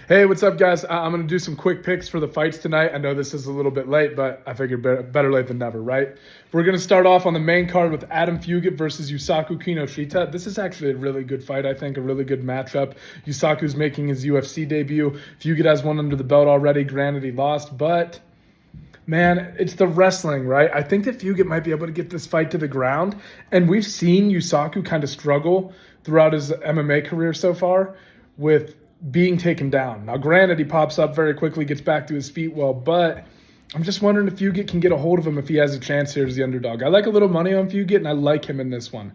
Hey, what's up, guys? I'm going to do some quick picks for the fights tonight. I know this is a little bit late, but I figured better late than never, right? We're going to start off on the main card with Adam Fugit versus Yusaku Kinoshita. This is actually a really good fight, I think, a really good matchup. Yusaku's making his UFC debut. Fugit has one under the belt already. Granted, he lost, but man, it's the wrestling, right? I think that Fugit might be able to get this fight to the ground, and we've seen Yusaku kind of struggle throughout his MMA career so far with being taken down. Now, granted, he pops up very quickly, gets back to his feet well, but I'm just wondering if Fugit can get a hold of him if he has a chance here as the underdog. I like a little money on Fugit, and I like him in this one.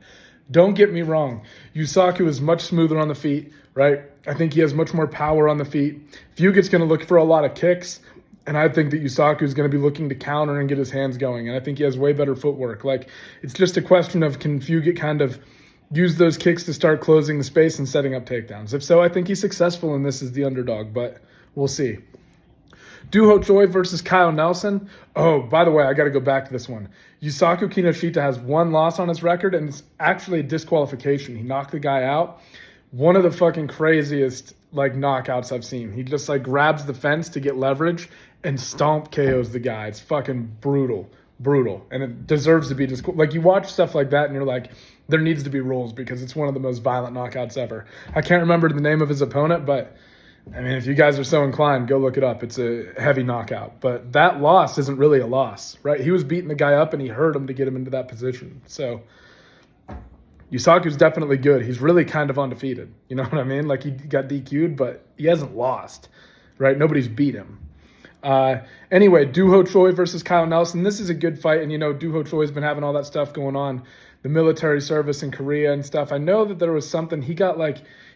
Don't get me wrong. Yusaku is much smoother on the feet, right? I think he has much more power on the feet. Fugit's going to look for a lot of kicks, and I think that Yusaku is going to be looking to counter and get his hands going, and I think he has way better footwork. Like, it's just a question of, can Fugit kind of use those kicks to start closing the space and setting up takedowns? If so, I think he's successful in this as the underdog, but we'll see. Duho Choi versus Kyle Nelson. Oh, by the way, I got to go back to this one. Yusaku Kinoshita has one loss on his record, and it's actually a disqualification. He knocked the guy out. One of the fucking craziest knockouts I've seen. He just grabs the fence to get leverage and stomp KOs the guy. It's fucking brutal, and it deserves to be you watch stuff like that, and you're like, there needs to be rules because it's one of the most violent knockouts ever. I can't remember the name of his opponent, but I mean, if you guys are so inclined, go look it up. It's a heavy knockout. But that loss isn't really a loss, right? He was beating the guy up and he hurt him to get him into that position. So Yusaku's definitely good. He's really kind of undefeated. You know what I mean? He got DQ'd, but he hasn't lost, right? Nobody's beat him. Anyway, Duho Choi versus Kyle Nelson. This is a good fight, and Duho Choi's been having all that stuff going on, the military service in Korea and stuff. I know that there was something he got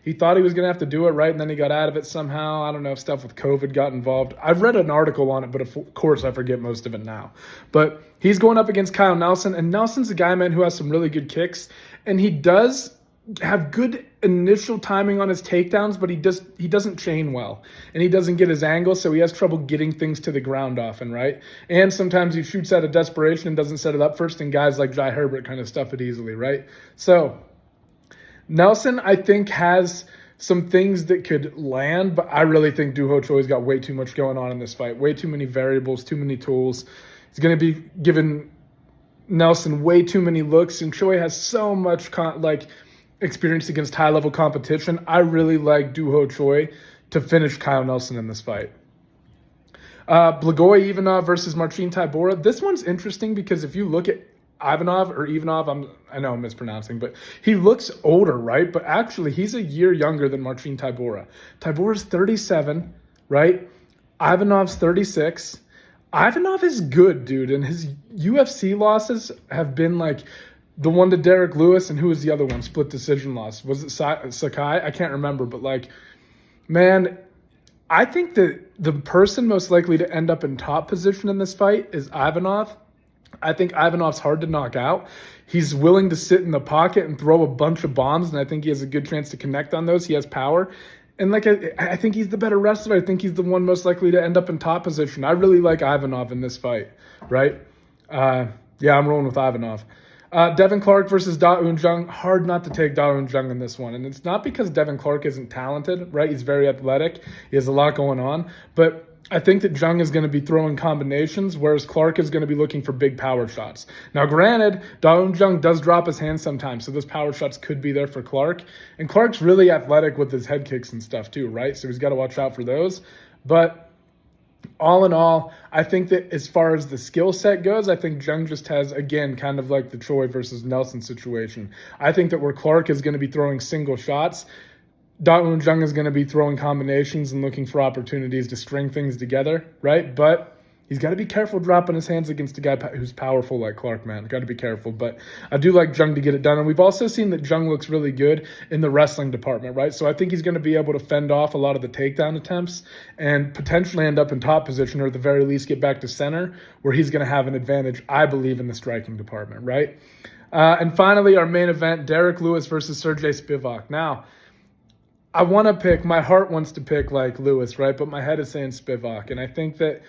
he thought he was going to have to do it, right? And then he got out of it somehow. I don't know if stuff with COVID got involved. I've read an article on it, but of course I forget most of it now. But he's going up against Kyle Nelson, and Nelson's a guy, man, who has some really good kicks, and he does have good initial timing on his takedowns, but he doesn't chain well, and he doesn't get his angle, so he has trouble getting things to the ground often, right? And sometimes he shoots out of desperation and doesn't set it up first, and guys like Jai Herbert kind of stuff it easily, right? So Nelson, I think, has some things that could land, but I really think Duho Choi's got way too much going on in this fight, way too many variables, too many tools. He's going to be giving Nelson way too many looks, and Choi has so much experience against high-level competition. I really like Duho Choi to finish Kyle Nelson in this fight. Blagoy Ivanov versus Marcin Tybura. This one's interesting because if you look at Ivanov, I know I'm mispronouncing, but he looks older, right? But actually, he's a year younger than Marcin Tybura. Tybura's 37, right? Ivanov's 36. Ivanov is good, dude, and his UFC losses have been the one to Derek Lewis, and who was the other one? Split decision loss. Was it Sakai? I can't remember, but man, I think that the person most likely to end up in top position in this fight is Ivanov. I think Ivanov's hard to knock out. He's willing to sit in the pocket and throw a bunch of bombs, and I think he has a good chance to connect on those. He has power. And I think he's the better wrestler. I think he's the one most likely to end up in top position. I really like Ivanov in this fight, right? Yeah, I'm rolling with Ivanov. Devin Clark versus Da Un Jung. Hard not to take Da Un Jung in this one. And it's not because Devin Clark isn't talented, right? He's very athletic. He has a lot going on. But I think that Jung is going to be throwing combinations, whereas Clark is going to be looking for big power shots. Now, granted, Da Un Jung does drop his hands sometimes, so those power shots could be there for Clark. And Clark's really athletic with his head kicks and stuff too, right? So he's got to watch out for those. But all in all, I think that as far as the skill set goes, I think Jung just has, again, kind of like the Choi versus Nelson situation. I think that where Clark is going to be throwing single shots, Da Un Jung is going to be throwing combinations and looking for opportunities to string things together, right? But he's got to be careful dropping his hands against a guy who's powerful like Clark, man. Got to be careful. But I do like Jung to get it done. And we've also seen that Jung looks really good in the wrestling department, right? So I think he's going to be able to fend off a lot of the takedown attempts and potentially end up in top position, or at the very least get back to center, where he's going to have an advantage, I believe, in the striking department, right? And finally, our main event, Derek Lewis versus Sergey Spivac. Now, I want to pick, my heart wants to pick Lewis, right? But my head is saying Spivac. And I think that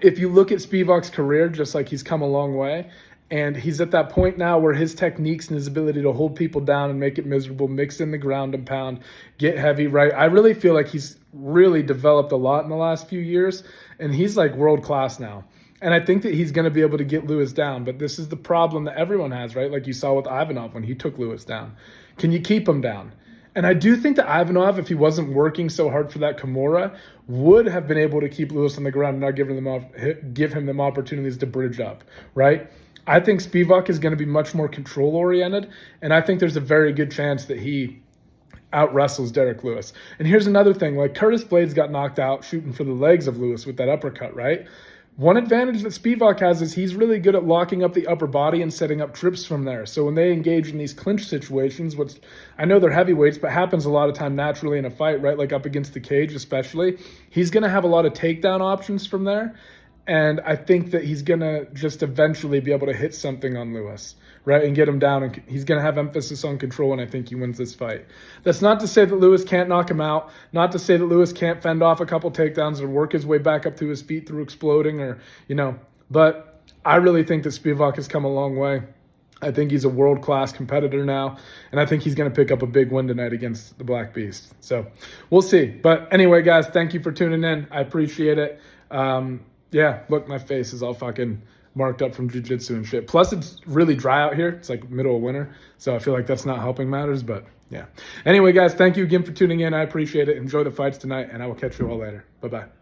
if you look at Spivac's career, just he's come a long way, And he's at that point now where his techniques and his ability to hold people down and make it miserable, mix in the ground and pound, get heavy, right? I really feel like he's really developed a lot in the last few years, and he's like world class now. And I think that he's going to be able to get Lewis down, but this is the problem that everyone has, right? Like you saw with Ivanov when he took Lewis down. Can you keep him down? And I do think that Ivanov, if he wasn't working so hard for that Kimura, would have been able to keep Lewis on the ground and not give him them opportunities to bridge up, right? I think Spivac is going to be much more control-oriented, and I think there's a very good chance that he out-wrestles Derek Lewis. And here's another thing. Like, Curtis Blades got knocked out shooting for the legs of Lewis with that uppercut, right? One advantage that Spivac has is he's really good at locking up the upper body and setting up trips from there. So when they engage in these clinch situations, which I know they're heavyweights, but happens a lot of time naturally in a fight, right? Like up against the cage especially, he's going to have a lot of takedown options from there. And I think that he's going to just eventually be able to hit something on Lewis, right, and get him down. And he's going to have emphasis on control, and I think he wins this fight. That's not to say that Lewis can't knock him out, not to say that Lewis can't fend off a couple takedowns or work his way back up to his feet through exploding or, but I really think that Spivac has come a long way. I think he's a world-class competitor now, and I think he's going to pick up a big win tonight against the Black Beast. So we'll see. But anyway, guys, thank you for tuning in. I appreciate it. Yeah, look, my face is all fucking marked up from jiu-jitsu and shit. Plus, it's really dry out here. It's like middle of winter, so I feel like that's not helping matters, but yeah. Anyway, guys, thank you again for tuning in. I appreciate it. Enjoy the fights tonight, and I will catch you all later. Bye-bye.